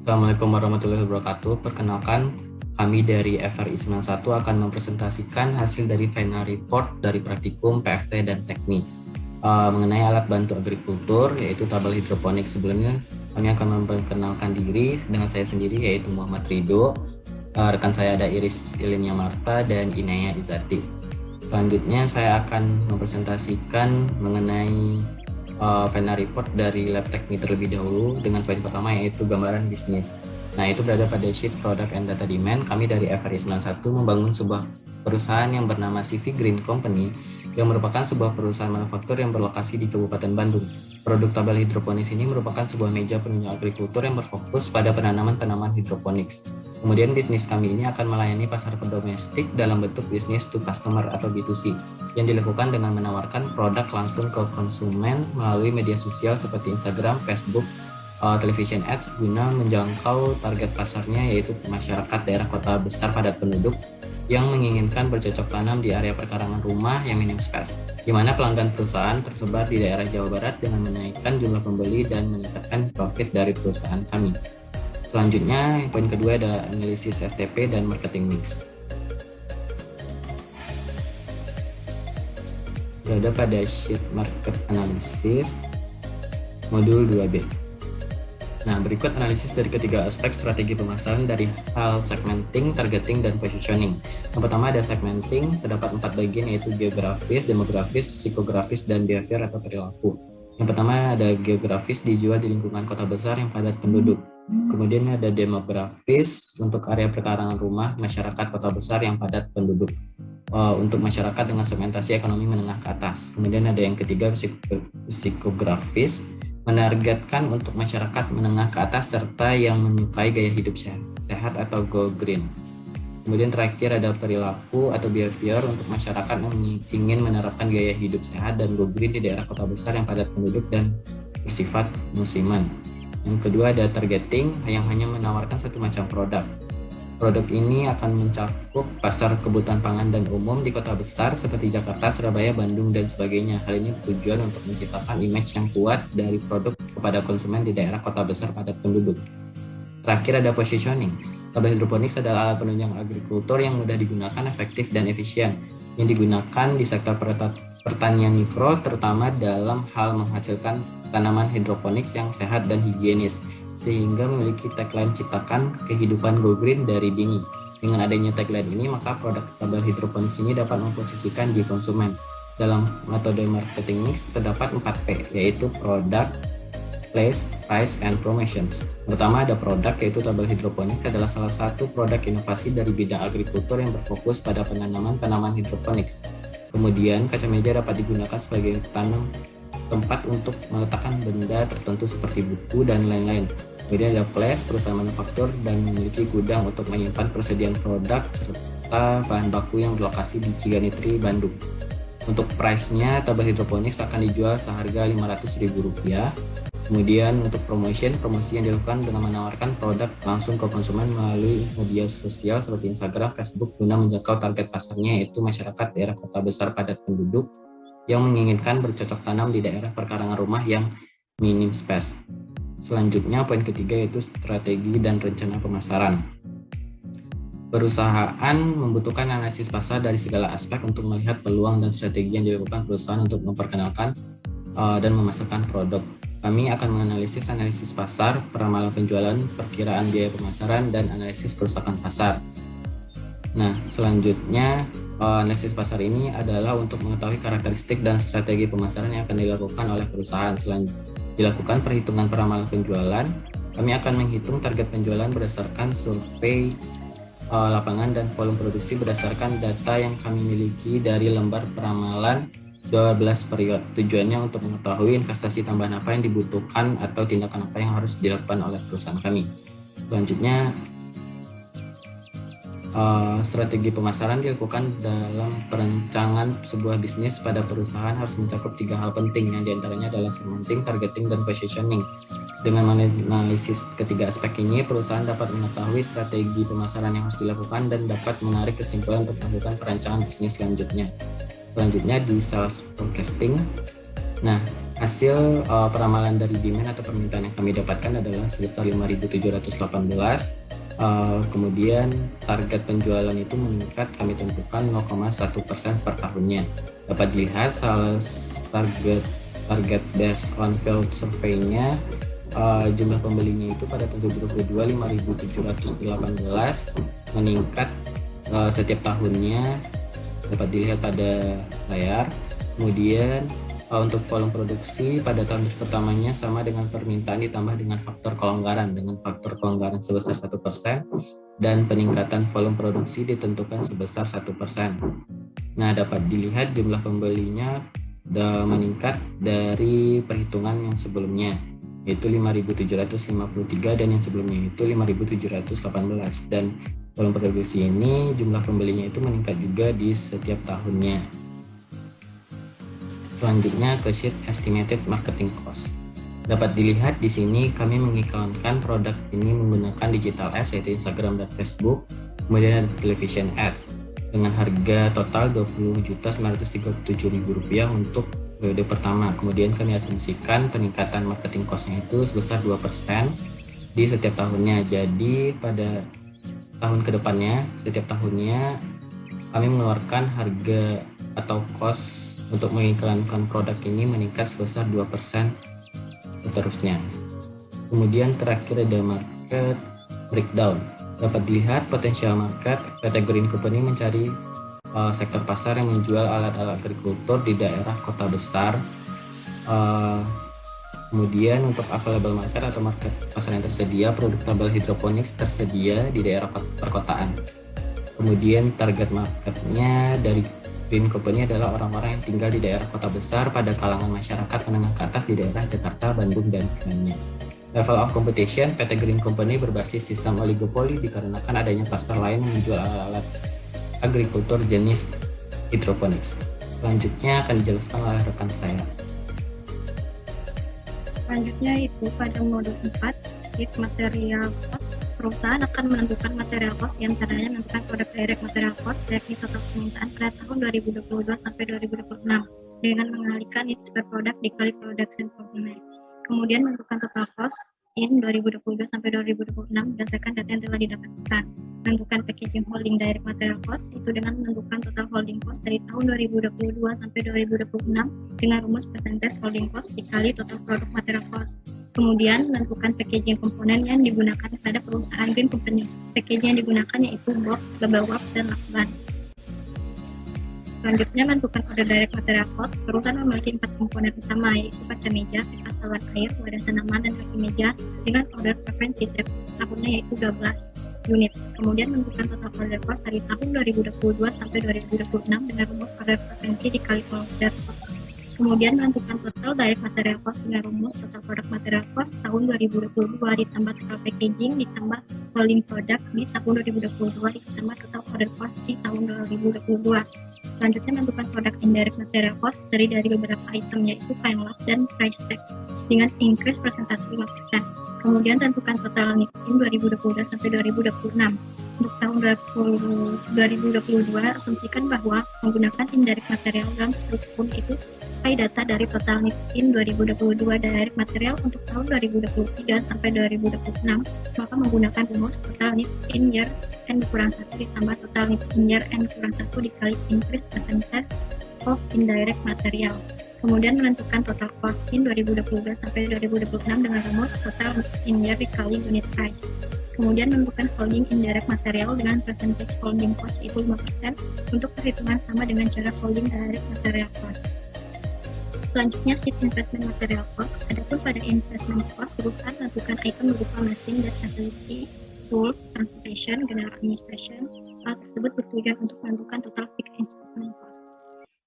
Assalamualaikum warahmatullahi wabarakatuh. Perkenalkan, kami dari FRI 91 akan mempresentasikan hasil dari final report dari praktikum PFT dan teknik mengenai alat bantu agrikultur, yaitu tabel hidroponik. Sebelumnya, kami akan memperkenalkan diri dengan saya sendiri, yaitu Muhammad Ridho. Rekan saya ada Iris Ilinia Marta dan Inaya Izati. Selanjutnya, saya akan mempresentasikan mengenai final report dari lab teknik terlebih dahulu dengan poin pertama yaitu gambaran bisnis. Nah, itu berada pada sheet product and data demand. Kami dari FRI 91 membangun sebuah perusahaan yang bernama CV Green Company yang merupakan sebuah perusahaan manufaktur yang berlokasi di Kabupaten Bandung. Produk tabel hidroponis ini merupakan sebuah meja penunjang agrikultur yang berfokus pada penanaman tanaman hidroponik. Kemudian bisnis kami ini akan melayani pasar domestik dalam bentuk bisnis to customer atau B2C yang dilakukan dengan menawarkan produk langsung ke konsumen melalui media sosial seperti Instagram, Facebook, television ads guna menjangkau target pasarnya yaitu masyarakat daerah kota besar padat penduduk yang menginginkan bercocok tanam di area perkarangan rumah yang minim space, di mana pelanggan perusahaan tersebar di daerah Jawa Barat dengan menaikkan jumlah pembeli dan meningkatkan profit dari perusahaan kami. Selanjutnya, poin kedua ada analisis STP dan marketing mix. Berada pada sheet market analysis modul 2B. Nah, berikut analisis dari ketiga aspek strategi pemasaran dari hal segmenting, targeting, dan positioning. Yang pertama ada segmenting, terdapat 4 bagian yaitu geografis, demografis, psikografis, dan behavior atau perilaku. Yang pertama ada geografis, dijual di lingkungan kota besar yang padat penduduk. Kemudian ada demografis untuk area perkarangan rumah masyarakat kota besar yang padat penduduk. Untuk masyarakat dengan segmentasi ekonomi menengah ke atas. Kemudian ada yang ketiga psikografis, menargetkan untuk masyarakat menengah ke atas serta yang menyukai gaya hidup sehat atau go green. Kemudian terakhir ada perilaku atau behavior untuk masyarakat yang ingin menerapkan gaya hidup sehat dan go green di daerah kota besar yang padat penduduk dan bersifat musiman. Yang kedua ada targeting yang hanya menawarkan satu macam produk. Produk ini akan mencakup pasar kebutuhan pangan dan umum di kota besar seperti Jakarta, Surabaya, Bandung, dan sebagainya. Hal ini bertujuan untuk menciptakan image yang kuat dari produk kepada konsumen di daerah kota besar padat penduduk. Terakhir ada positioning. Tabel hidroponik adalah alat penunjang agrikultur yang mudah digunakan, efektif, dan efisien, yang digunakan di sektor pertanian mikro, terutama dalam hal menghasilkan tanaman hidroponik yang sehat dan higienis, sehingga memiliki tagline ciptakan kehidupan go green dari dini. Dengan adanya tagline ini, maka produk tabel hidroponik ini dapat memposisikan di konsumen. Dalam metode marketing mix terdapat 4P, yaitu product, place, price, and promotions. Pertama ada produk, yaitu tabel hidroponik adalah salah satu produk inovasi dari bidang agrikultur yang berfokus pada penanaman tanaman hidroponik. Kemudian kaca meja dapat digunakan sebagai tempat untuk meletakkan benda tertentu seperti buku dan lain-lain. Kemudian ada place, perusahaan manufaktur dan memiliki gudang untuk menyimpan persediaan produk serta bahan baku yang berlokasi di Ciganitri, Bandung. Untuk price-nya, tabel hidroponik akan dijual seharga Rp500.000. Kemudian untuk promosi yang dilakukan dengan menawarkan produk langsung ke konsumen melalui media sosial seperti Instagram, Facebook guna menjangkau target pasarnya yaitu masyarakat daerah kota besar padat penduduk yang menginginkan bercocok tanam di daerah perkarangan rumah yang minim space. Selanjutnya poin ketiga yaitu strategi dan rencana pemasaran. Perusahaan membutuhkan analisis pasar dari segala aspek untuk melihat peluang dan strategi yang dilakukan perusahaan untuk memperkenalkan dan memasarkan produk. Kami akan menganalisis analisis pasar, peramalan penjualan, perkiraan biaya pemasaran, dan analisis kerusakan pasar. Nah, selanjutnya analisis pasar ini adalah untuk mengetahui karakteristik dan strategi pemasaran yang akan dilakukan oleh perusahaan. Selain dilakukan perhitungan peramalan penjualan, kami akan menghitung target penjualan berdasarkan survei lapangan dan volume produksi berdasarkan data yang kami miliki dari lembar peramalan 12 periode. Tujuannya untuk mengetahui investasi tambahan apa yang dibutuhkan atau tindakan apa yang harus dilakukan oleh perusahaan kami. Selanjutnya, strategi pemasaran dilakukan dalam perencanaan sebuah bisnis pada perusahaan harus mencakup 3 hal penting, yang diantaranya adalah segmenting, targeting, dan positioning. Dengan menganalisis ketiga aspek ini, perusahaan dapat mengetahui strategi pemasaran yang harus dilakukan dan dapat menarik kesimpulan untuk melakukan perancangan bisnis selanjutnya. Selanjutnya di sales forecasting. Nah, Hasil peramalan dari demand atau permintaan yang kami dapatkan adalah sebesar 5.718. Kemudian target penjualan itu meningkat, kami tentukan 0,1% per tahunnya. Dapat dilihat sales target based on field survey-nya, jumlah pembelinya itu pada tahun 2022 5.718 meningkat setiap tahunnya, dapat dilihat pada layar. Kemudian untuk volume produksi pada tahun pertamanya sama dengan permintaan ditambah dengan faktor kelonggaran sebesar 1%, dan peningkatan volume produksi ditentukan sebesar 1%. Nah, dapat dilihat jumlah pembelinya meningkat dari perhitungan yang sebelumnya, yaitu 5.753, dan yang sebelumnya itu 5.718. Dan volume produksi ini jumlah pembelinya itu meningkat juga di setiap tahunnya. Selanjutnya ke sheet estimated marketing cost. Dapat dilihat di sini kami mengiklankan produk ini menggunakan digital ads, yaitu Instagram dan Facebook, kemudian ada television ads dengan harga total Rp20.937.000 untuk periode pertama. Kemudian kami asumsikan peningkatan marketing cost-nya itu sebesar 2% di setiap tahunnya. Jadi pada tahun kedepannya, setiap tahunnya kami mengeluarkan harga atau cost untuk mengiklankan produk ini meningkat sebesar 2% seterusnya. Kemudian terakhir ada market breakdown. Dapat dilihat potensial market, PT Green Company mencari sektor pasar yang menjual alat-alat agrikultur di daerah kota besar. Kemudian untuk available market atau market pasar yang tersedia, produk tabel hidroponik tersedia di daerah perkotaan. Kemudian target marketnya dari Green Company adalah orang-orang yang tinggal di daerah kota besar pada kalangan masyarakat menengah ke atas di daerah Jakarta, Bandung, dan lainnya. Level of competition, PT Green Company berbasis sistem oligopoli dikarenakan adanya pasar lain yang menjual alat agrikultur jenis hidroponics. Selanjutnya akan dijelaskan oleh rekan saya. Selanjutnya itu pada modul 4, sheet material cost. Perusahaan akan menentukan material cost, diantaranya menentukan produk direct material cost, yakni total permintaan pada tahun 2022 sampai 2026 dengan mengalihkan units per produk dikali production volume. Kemudian menentukan total cost in 2022 sampai 2026 berdasarkan data yang telah didapatkan. Menentukan packaging holding direct material cost itu dengan menentukan total holding cost dari tahun 2022 sampai 2026 dengan rumus percentage holding cost dikali total produk material cost. Kemudian menentukan packaging komponen yang digunakan pada perusahaan Green Company. Packaging yang digunakan yaitu box, bubble wrap, dan lakban. Selanjutnya menentukan order direct material cost. Perusahaan memiliki 4 komponen utama, yaitu kaca meja, pipa selat air, wadah tanaman, dan kaki meja dengan order preferensi tahunnya yaitu 12 unit. Kemudian menentukan total order cost dari tahun 2022 sampai 2026 dengan rumus order preferensi dikali order cost. Kemudian menentukan total direct material cost dengan rumus total product material cost tahun 2022 ditambah total packaging ditambah holding product di tahun 2022 ditambah total order cost di tahun 2022. Selanjutnya menentukan produk indirect material cost dari beberapa item, yaitu kain lap dan price tag dengan increase persentase 5%. Kemudian tentukan total needs in 2022 sampai 2026. Untuk tahun 2022 asumsikan bahwa menggunakan indirect material dalam struktur itu data dari total needs in 2022 direct material untuk tahun 2023 sampai 2026, maka menggunakan rumus total needs in year n kurang 1 ditambah total needs in year n kurang 1 dikali increase percentage of indirect material. Kemudian menentukan total cost in 2022 sampai 2026 dengan rumus total needs in year dikali unit price. Kemudian menentukan holding indirect material dengan percentage holding cost itu 5% untuk perhitungan sama dengan cara holding direct material cost. Selanjutnya sheet investment material cost. Adapun pada investment cost, perusahaan menentukan item berupa mesin dan facility, tools, transportation, general administration. Hal tersebut bertujuan untuk menentukan total fixed investment cost.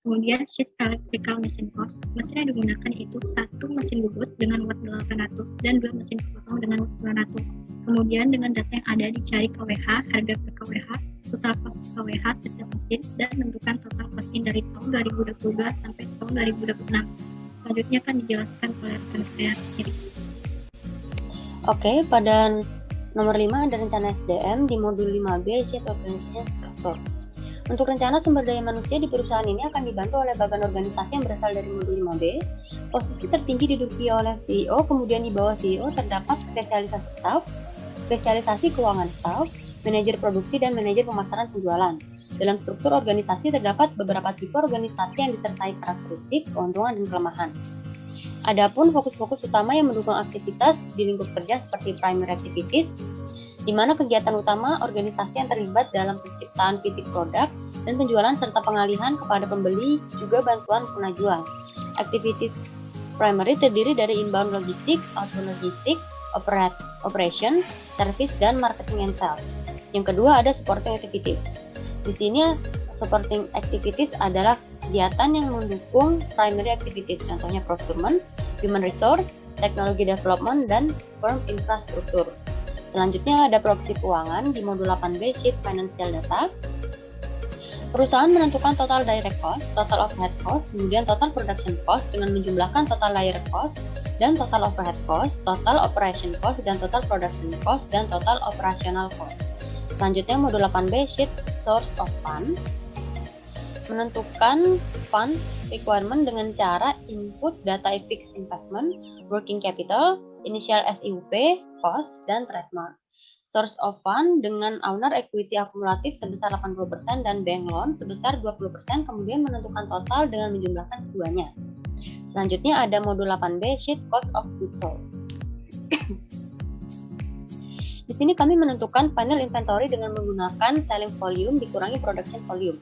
Kemudian sheet electrical machine cost. Mesin yang digunakan itu 1 mesin bubut dengan watt 800 dan 2 mesin potong dengan watt 900. Kemudian dengan data yang ada dicari KWH, harga per KWH, total cost KWH setiap mesin, dan menentukan total costing dari tahun 2022 sampai tahun 2026. Selanjutnya akan dijelaskan oleh rekan saya sendiri. Oke, pada nomor 5 ada rencana SDM di modul 5B sheet organization structure. Untuk rencana sumber daya manusia di perusahaan ini akan dibantu oleh bagian organisasi yang berasal dari modul 5B. Posisi tertinggi diduduki oleh CEO, kemudian di bawah CEO terdapat spesialisasi staff, spesialisasi keuangan staff, manajer produksi, dan manajer pemasaran penjualan. Dalam struktur organisasi terdapat beberapa tipe organisasi yang disertai karakteristik, keuntungan, dan kelemahan. Adapun fokus-fokus utama yang mendukung aktivitas di lingkup kerja seperti primary activities, di mana kegiatan utama organisasi yang terlibat dalam penciptaan fisik produk dan penjualan serta pengalihan kepada pembeli, juga bantuan penjual. Activities primary terdiri dari inbound logistik, outbound logistik, operation, service, dan marketing and sales. Yang kedua ada supporting activities. Di sini supporting activities adalah kegiatan yang mendukung primary activities, contohnya procurement, human resource, teknologi development, dan firm infrastruktur. Selanjutnya ada proyeksi keuangan di modul 8B sheet financial data. Perusahaan menentukan total direct cost, total overhead cost, kemudian total production cost dengan menjumlahkan total direct cost dan total overhead cost, total operation cost, dan total production cost, dan total operational cost. Selanjutnya modul 8B sheet source of fund. Menentukan fund requirement dengan cara input data fixed investment, working capital, initial SIUP, cost, dan trademark. Source of fund dengan owner equity akumulatif sebesar 80% dan bank loan sebesar 20%, kemudian menentukan total dengan menjumlahkan keduanya. Selanjutnya ada modul 8B sheet cost of goods sold. Di sini kami menentukan final inventory dengan menggunakan selling volume dikurangi production volume.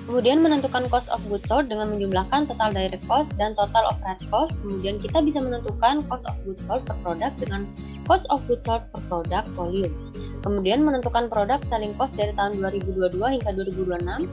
Kemudian menentukan cost of goods sold dengan menjumlahkan total direct cost dan total overhead cost. Kemudian kita bisa menentukan cost of goods sold per produk dengan cost of goods sold per product volume. Kemudian menentukan product selling cost dari tahun 2022 hingga 2026.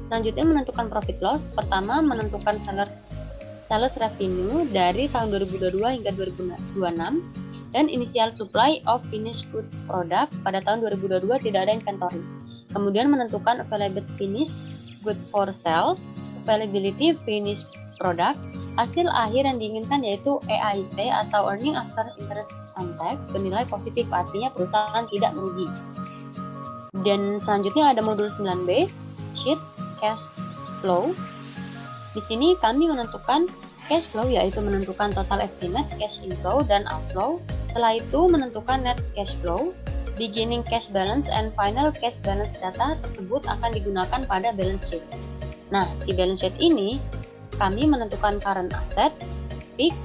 Selanjutnya menentukan profit loss. Pertama menentukan sales revenue dari tahun 2022 hingga 2026 dan initial supply of finished good product. Pada tahun 2022 tidak ada inventory. Kemudian menentukan available finished good for sale, availability finished product. Hasil akhir yang diinginkan yaitu EAT atau earning after interest and tax bernilai positif, artinya perusahaan tidak merugi. Dan selanjutnya ada modul 9B sheet cash flow. Di sini kami menentukan cash flow, yaitu menentukan total estimate cash inflow dan outflow. Setelah itu menentukan net cash flow. Beginning cash balance and final cash balance data tersebut akan digunakan pada balance sheet. Nah, di balance sheet ini kami menentukan current asset, fixed,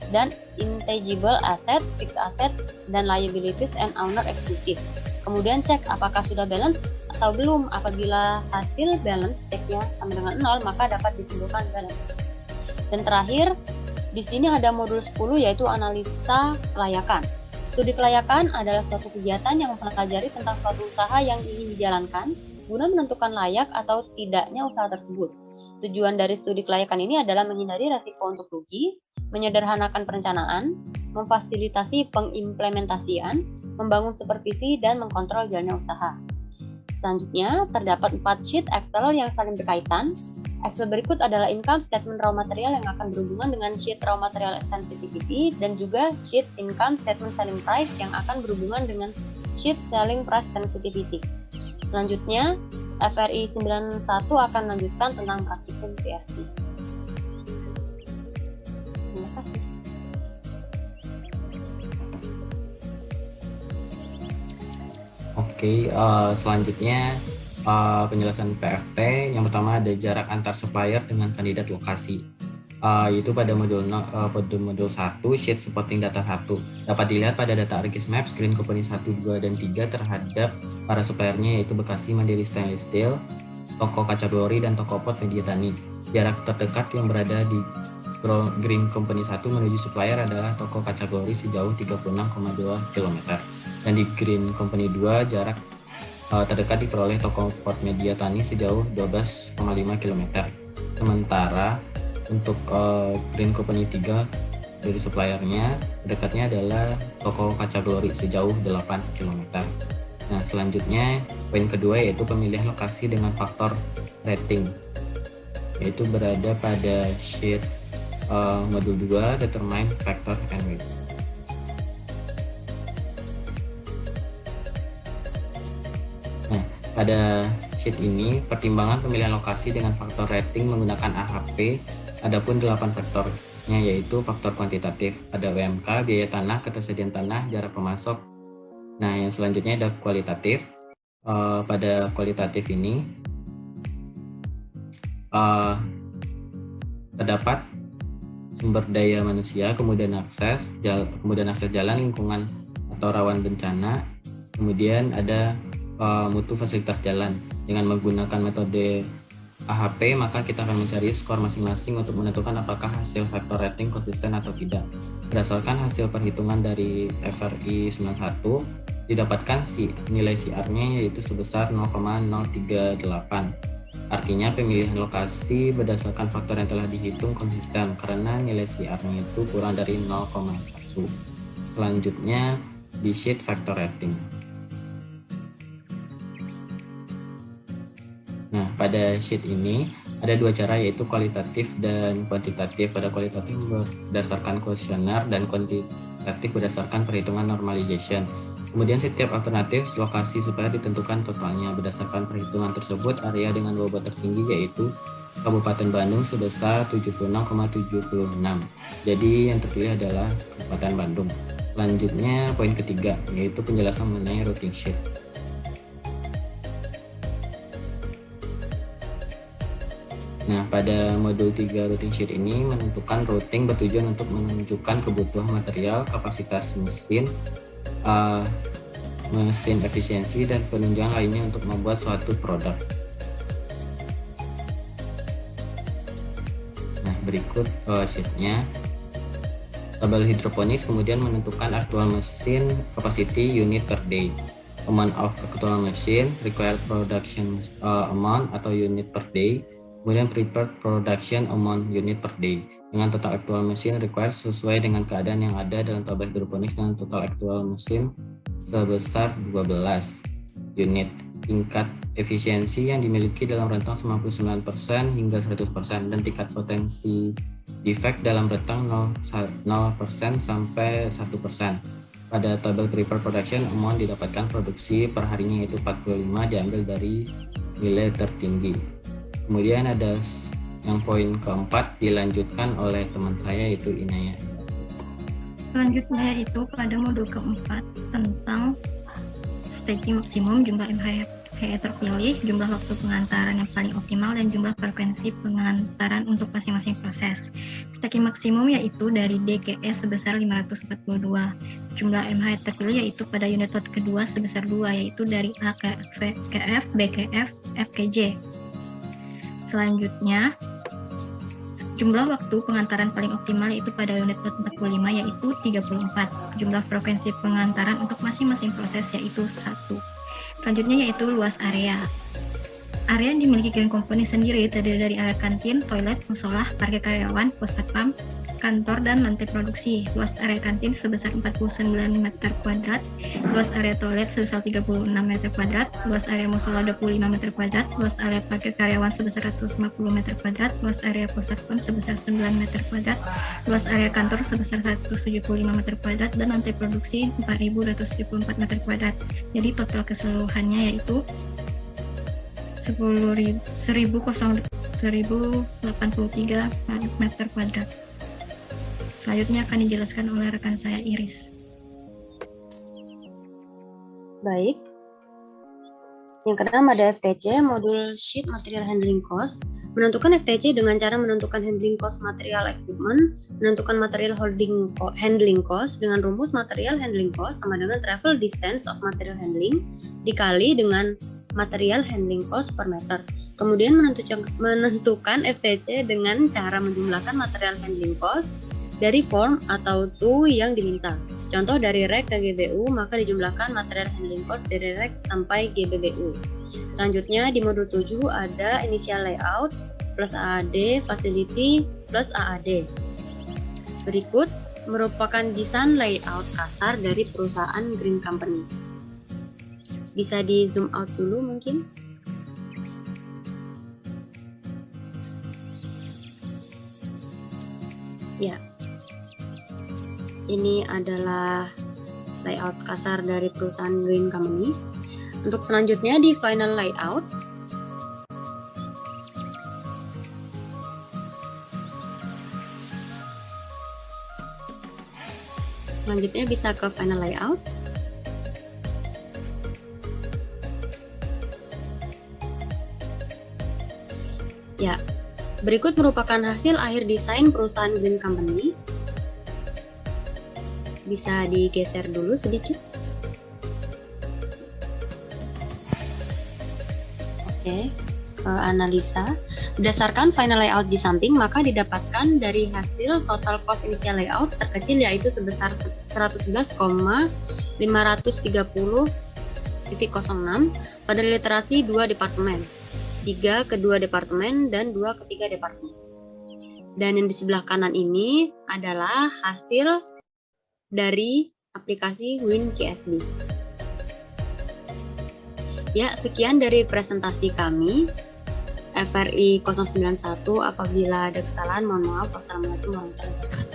dan intangible asset, fixed asset, dan liabilities and owner equity. Kemudian cek apakah sudah balance atau belum. Apabila hasil balance ceknya sama dengan 0, maka dapat disimpulkan balance. Dan terakhir, di sini ada modul 10 yaitu analisa kelayakan. Studi kelayakan adalah suatu kegiatan yang mempelajari tentang suatu usaha yang ingin dijalankan guna menentukan layak atau tidaknya usaha tersebut. Tujuan dari studi kelayakan ini adalah menghindari risiko untuk rugi, menyederhanakan perencanaan, memfasilitasi pengimplementasian, membangun supervisi, dan mengkontrol jalannya usaha. Selanjutnya, terdapat 4 sheet Excel yang saling berkaitan. Excel berikut adalah income statement raw material yang akan berhubungan dengan sheet raw material sensitivity dan juga sheet income statement selling price yang akan berhubungan dengan sheet selling price sensitivity. Selanjutnya, FRI 91 akan melanjutkan tentang praktikum PRC. Terima kasih. Oke, selanjutnya penjelasan PFT. Yang pertama ada jarak antar supplier dengan kandidat lokasi. Yaitu pada modul 1 sheet supporting data 1 dapat dilihat pada data Argis Map screen company 1, 2, dan 3 terhadap para suppliernya yaitu Bekasi Mandiri Stainless Steel, Toko Kaca Glory, dan Toko Pot Media Tani. Jarak terdekat yang berada di Green Company 1 menuju supplier adalah Toko Kaca Glory sejauh 36,2 km, dan di Green Company 2 jarak terdekat diperoleh Toko Pot Media Tani sejauh 12,5 km. Sementara untuk Green Company 3 dari suppliernya dekatnya adalah Toko Kaca Glory sejauh 8 km. Nah, selanjutnya poin kedua yaitu pemilihan lokasi dengan faktor rating, yaitu berada pada sheet modul 2 determine factor and weight. Pada sheet ini, pertimbangan pemilihan lokasi dengan faktor rating menggunakan AHP, adapun 8 faktornya yaitu faktor kuantitatif, ada UMK, biaya tanah, ketersediaan tanah, jarak pemasok. Nah, yang selanjutnya ada kualitatif. Pada kualitatif ini terdapat sumber daya manusia, kemudian akses jalan, lingkungan atau rawan bencana, kemudian ada mutu fasilitas jalan. Dengan menggunakan metode AHP, maka kita akan mencari skor masing-masing untuk menentukan apakah hasil faktor rating konsisten atau tidak. Berdasarkan hasil perhitungan dari FRI 91, didapatkan nilai CR-nya yaitu sebesar 0,038. Artinya pemilihan lokasi berdasarkan faktor yang telah dihitung konsisten karena nilai CR-nya itu kurang dari 0,1. Selanjutnya di sheet factor rating. Nah, pada sheet ini ada dua cara yaitu kualitatif dan kuantitatif. Pada kualitatif berdasarkan kuesioner dan kuantitatif berdasarkan perhitungan normalization. Kemudian setiap alternatif lokasi supaya ditentukan totalnya. Berdasarkan perhitungan tersebut, area dengan bobot tertinggi yaitu Kabupaten Bandung sebesar 76,76. Jadi yang terpilih adalah Kabupaten Bandung. Selanjutnya poin ketiga yaitu penjelasan mengenai routing sheet. Nah, pada modul 3 routing sheet ini menentukan routing bertujuan untuk menunjukkan kebutuhan material, kapasitas mesin, efisiensi, dan penunjang lainnya untuk membuat suatu produk. Nah, berikut sheetnya. Tabel hidroponis kemudian menentukan aktual mesin capacity unit per day, amount of actual machine, required production amount atau unit per day, kemudian prepared production amount unit per day dengan total actual machine required sesuai dengan keadaan yang ada dalam tabel hidroponik dengan total actual machine sebesar 12 unit. Tingkat efisiensi yang dimiliki dalam rentang 99% hingga 100% dan tingkat potensi defect dalam rentang 0% sampai 1%. Pada tabel prepared production amount didapatkan produksi per harinya yaitu 45 diambil dari nilai tertinggi. Kemudian ada yang poin keempat dilanjutkan oleh teman saya yaitu Inaya. Selanjutnya yaitu pada modul keempat tentang staging maksimum, jumlah MHE terpilih, jumlah waktu pengantaran yang paling optimal, dan jumlah frekuensi pengantaran untuk masing-masing proses. Staging maksimum yaitu dari DKE sebesar 542. Jumlah MHE terpilih yaitu pada unit lot kedua sebesar 2 yaitu dari A ke F, B ke F, F ke J. Selanjutnya, jumlah waktu pengantaran paling optimal yaitu pada unit lot 45 yaitu 34. Jumlah frekuensi pengantaran untuk masing-masing proses yaitu 1. Selanjutnya yaitu luas area. Area yang dimiliki green company sendiri terdiri dari area kantin, toilet, musola, parkir karyawan, pos satpam, kantor, dan lantai produksi. Luas area kantin sebesar 49 meter kuadrat, luas area toilet sebesar 36 meter kuadrat, luas area musola 25 meter kuadrat, luas area parkir karyawan sebesar 150 meter kuadrat, luas area pos satpam sebesar 9 meter kuadrat, luas area kantor sebesar 175 meter kuadrat, dan lantai produksi 4.274 meter kuadrat. Jadi total keseluruhannya yaitu 1083 meter kuadrat. Selanjutnya akan dijelaskan oleh rekan saya Iris. Baik. Yang keenam ada FTC, modul sheet material handling cost. Menentukan FTC dengan cara menentukan handling cost material equipment, menentukan material handling cost dengan rumus material handling cost sama dengan travel distance of material handling dikali dengan material handling cost per meter. Kemudian menentukan FTC dengan cara menjumlahkan material handling cost dari form atau tool yang diminta. Contoh dari rek ke GBU, maka dijumlahkan material handling cost dari rek sampai GBBU. Selanjutnya di modul 7 ada initial layout plus AAD, facility plus AAD. Berikut merupakan desain layout kasar dari perusahaan Green Company. Bisa di zoom out dulu mungkin. Ya, ini adalah layout kasar dari perusahaan Green Company. Untuk selanjutnya di final layout, Selanjutnya bisa ke final layout. Ya, berikut merupakan hasil akhir desain perusahaan Green Company. Bisa digeser dulu sedikit. Oke, ke analisa. Berdasarkan final layout di samping, maka didapatkan dari hasil total cost initial layout terkecil yaitu sebesar 111,530,06 pada literasi 2 departemen, 3 ke 2 departemen, dan 2 ke 3 departemen. Dan yang di sebelah kanan ini adalah hasil dari aplikasi WinKSD. Ya, sekian dari presentasi kami. FRI 091, apabila ada kesalahan mohon maaf. Wassalamualaikum warahmatullahi wabarakatuh.